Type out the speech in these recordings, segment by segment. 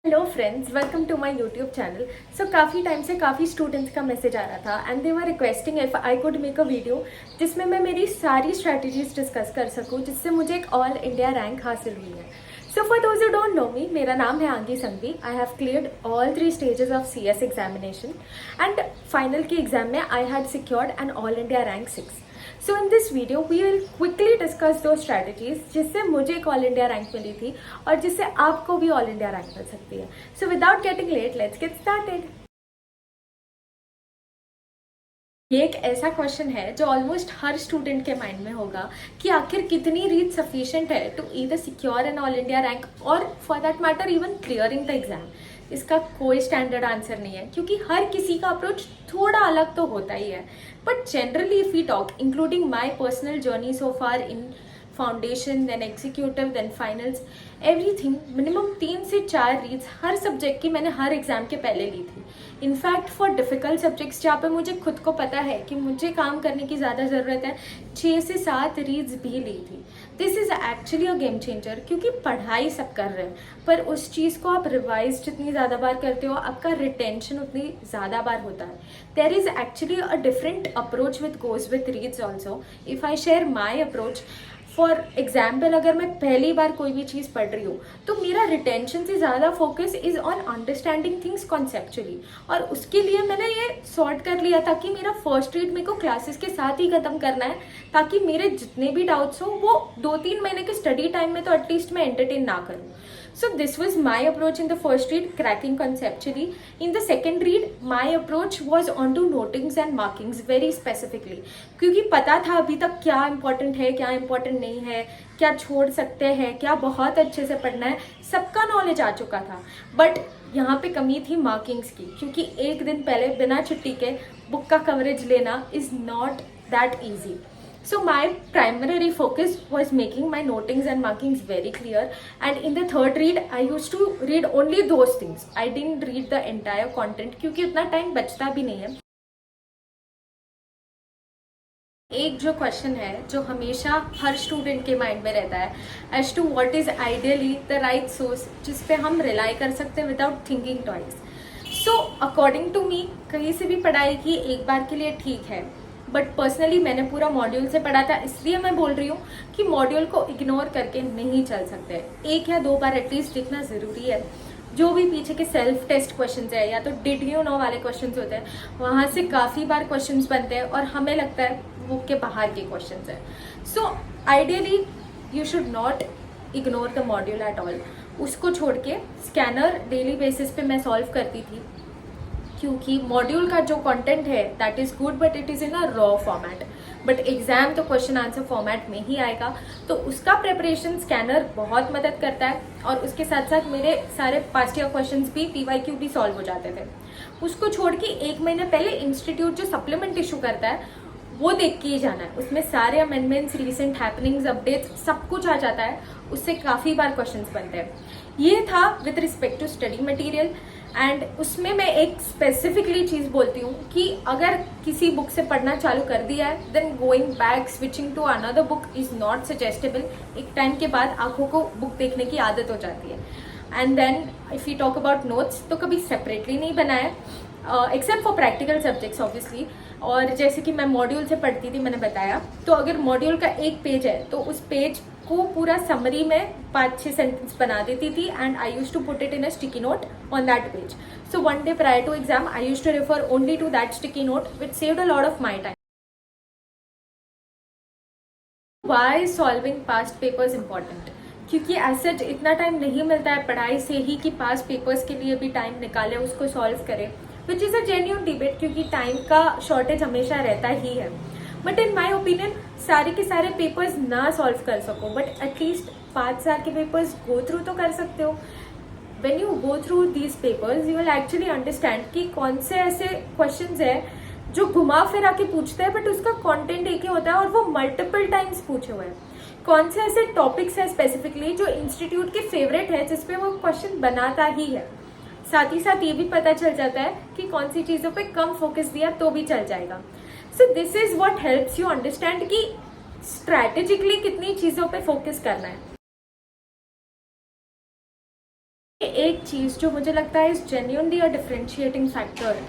Hello friends, welcome to my YouTube channel. So काफ़ी time से काफ़ी स्टूडेंट्स का मैसेज आ रहा था and they were requesting if I could make a video जिसमें मैं मेरी सारी स्ट्रैटेजीज डिस्कस कर सकूं जिससे मुझे एक ऑल इंडिया रैंक हासिल हुई है। So for those you don't know me, मेरा नाम है Aangi Sanghvi. I have cleared all 3 stages of CS examination and final की एग्जाम में I had secured an all India rank 6। So in this video we will quickly discuss दो strategies जिससे मुझे एक all India rank मिली थी और जिससे आपको भी ऑल इंडिया रैंक मिल सकती है। So without getting late, let's get started. ये एक ऐसा क्वेश्चन है जो ऑलमोस्ट हर स्टूडेंट के माइंड में होगा कि आखिर कितनी रीड सफिशिएंट है to either secure an all India rank और for that matter even clearing the exam. इसका कोई स्टैंडर्ड आंसर नहीं है क्योंकि हर किसी का अप्रोच थोड़ा अलग तो होता ही है। But generally if we talk including my personal journey so far in foundation then executive then finals everything, minimum 3 से 4 रीड्स हर सब्जेक्ट की मैंने हर एग्जाम के पहले ली थी। इनफैक्ट फॉर डिफिकल्ट सब्जेक्ट्स जहाँ पे मुझे खुद को पता है कि मुझे काम करने की ज़्यादा ज़रूरत है, 6 से 7 रीड्स भी ली थी। This is actually a game changer क्योंकि पढ़ाई सब कर रहे हैं पर उस चीज़ को आप रिवाइज जितनी ज़्यादा बार करते हो आपका रिटेंशन उतनी ज़्यादा बार होता है। There is actually a different approach with goes with reads also. If I share my approach, for example अगर मैं पहली बार कोई भी चीज़ पढ़ रही हूँ तो मेरा रिटेंशन से ज़्यादा focus is on understanding things conceptually, और उसके लिए मैंने ये सॉर्ट कर लिया था कि मेरा फर्स्ट रीड मेरे को क्लासेस के साथ ही खत्म करना है ताकि मेरे जितने भी डाउट्स हो वो 2-3 महीने के स्टडी टाइम में तो एटलीस्ट मैं एंटरटेन ना करूँ। So this was my approach in the first read, cracking conceptually. In the second read, my approach was onto notings and markings very specifically. क्योंकि पता था अभी तक क्या important है, क्या important नहीं है, क्या छोड़ सकते हैं, क्या बहुत अच्छे से पढ़ना है, सबका नॉलेज आ चुका था। बट यहाँ पे कमी थी मार्किंग्स की, क्योंकि एक दिन पहले बिना छुट्टी के बुक का कवरेज लेना is not that easy. So my primary focus was making my notings and markings very clear, and in the third read I used to read only those things. I didn't read the entire content क्योंकि उतना time बचता भी नहीं है। एक जो question है जो हमेशा हर स्टूडेंट के माइंड में रहता है as to what is ideally the right source जिस पे हम रिलाई कर सकते हैं without thinking twice. So according to me कहीं से भी पढ़ाई की एक बार के लिए ठीक है, बट पर्सनली मैंने पूरा मॉड्यूल से पढ़ा था, इसलिए मैं बोल रही हूँ कि मॉड्यूल को इग्नोर करके नहीं चल सकते। 1 या 2 बार एटलीस्ट देखना ज़रूरी है। जो भी पीछे के सेल्फ टेस्ट क्वेश्चंस है या तो डिड यू नो वाले क्वेश्चंस होते हैं, वहाँ से काफ़ी बार क्वेश्चंस बनते हैं और हमें लगता है बुक के बाहर के क्वेश्चंस हैं। So ideally you should not ignore the module at all. उसको छोड़ के स्कैनर डेली बेसिस पे मैं सॉल्व करती थी क्योंकि मॉड्यूल का जो कंटेंट है that is good but it is in a raw format, but exam तो क्वेश्चन आंसर फॉर्मेट में ही आएगा, तो उसका प्रिपरेशन स्कैनर बहुत मदद करता है। और उसके साथ साथ मेरे सारे पास्ट ईयर क्वेश्चंस भी PYQ भी सॉल्व हो जाते थे। उसको छोड़ के 1 महीने पहले इंस्टीट्यूट जो सप्लीमेंट इशू करता है वो देख के ही जाना है। उसमें सारे अमेंडमेंट्स, रिसेंट हैपनिंग्स, अपडेट्स सब कुछ आ जाता है, उससे काफ़ी बार क्वेश्चंस बनते हैं। ये था with respect to study material. And उसमें मैं एक स्पेसिफिकली चीज़ बोलती हूँ कि अगर किसी बुक से पढ़ना चालू कर दिया है then going back switching to another book is not suggestable. एक टाइम के बाद आंखों को बुक देखने की आदत हो जाती है। And then if you talk about notes तो कभी सेपरेटली नहीं बनाया except for practical subjects obviously. और जैसे कि मैं मॉड्यूल से पढ़ती थी, मैंने बताया, तो अगर मॉड्यूल का एक पेज है तो उस पेज को पूरा समरी में 5-6 सेंटेंस बना देती थी and I use to put it in a sticky note on that page. So one day prior to exam I use to refer only to that sticky note which saved a lot of my time. Why solving past papers important? क्योंकि as such इतना time नहीं मिलता है पढ़ाई से ही कि past papers के लिए भी टाइम निकाले, उसको सॉल्व करें, which is a genuine debate क्योंकि टाइम का शॉर्टेज हमेशा रहता ही है। बट इन माई ओपिनियन सारे के सारे पेपर्स ना सॉल्व कर सको बट एटलीस्ट 5 साल के पेपर्स गो थ्रू तो कर सकते हो। When you go through these papers you will actually understand कि कौन से ऐसे क्वेश्चंस है जो घुमा फिरा के पूछते हैं बट उसका कंटेंट एक ही होता है और वो मल्टीपल टाइम्स पूछे हुए हैं। कौन से ऐसे टॉपिक्स है स्पेसिफिकली जो इंस्टीट्यूट के फेवरेट है जिसपे वो क्वेश्चन बनाता ही है। साथ ही साथ ये भी पता चल जाता है कि कौन सी चीज़ों पे कम फोकस दिया तो भी चल जाएगा। So this is what helps you understand कि स्ट्रैटेजिकली कितनी चीज़ों पे फोकस करना है। एक चीज़ जो मुझे लगता है is genuinely a differentiating factor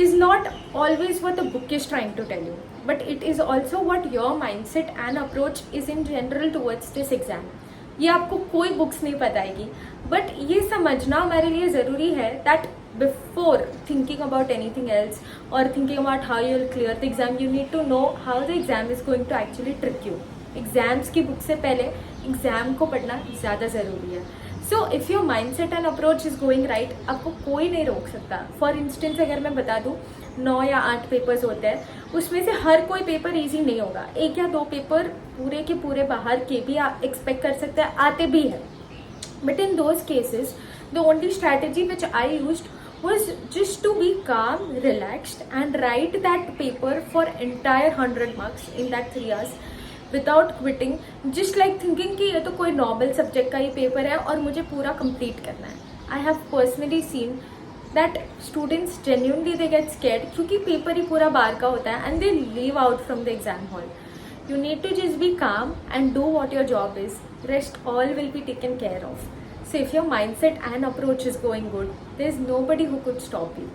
is not always what the book is trying to tell you, but it is also what your mindset and approach is in general towards this exam. ये आपको कोई books नहीं बताएगी, but ये समझना हमारे लिए ज़रूरी है that before thinking about anything else और thinking about how you will clear the exam, you need to know how the exam is going to actually trick you. Exams की बुक से पहले एग्जाम को पढ़ना ज़्यादा ज़रूरी है. So if your mind set and approach is going right, आपको कोई नहीं रोक सकता. फॉर इंस्टेंस अगर मैं बता दूँ 9 या 8 पेपर्स होते हैं, उसमें से हर कोई पेपर इजी नहीं होगा. 1 या 2 पेपर पूरे के पूरे बाहर के भी आप एक्सपेक्ट कर सकते हैं, आते भी हैं. But in those cases the only strategy which I used was just to be calm, relaxed and write that paper for entire 100 marks in that 3 hours without quitting, just like thinking कि ये तो कोई normal subject का ही paper है और मुझे पूरा complete करना है. I have personally seen that students genuinely they get scared क्योंकि पेपर ही पूरा बार का होता है and they leave out from the exam hall. You need to just be calm and do what your job is. Rest all will be taken care of. So if your mindset and approach is going good, there is nobody who could stop you.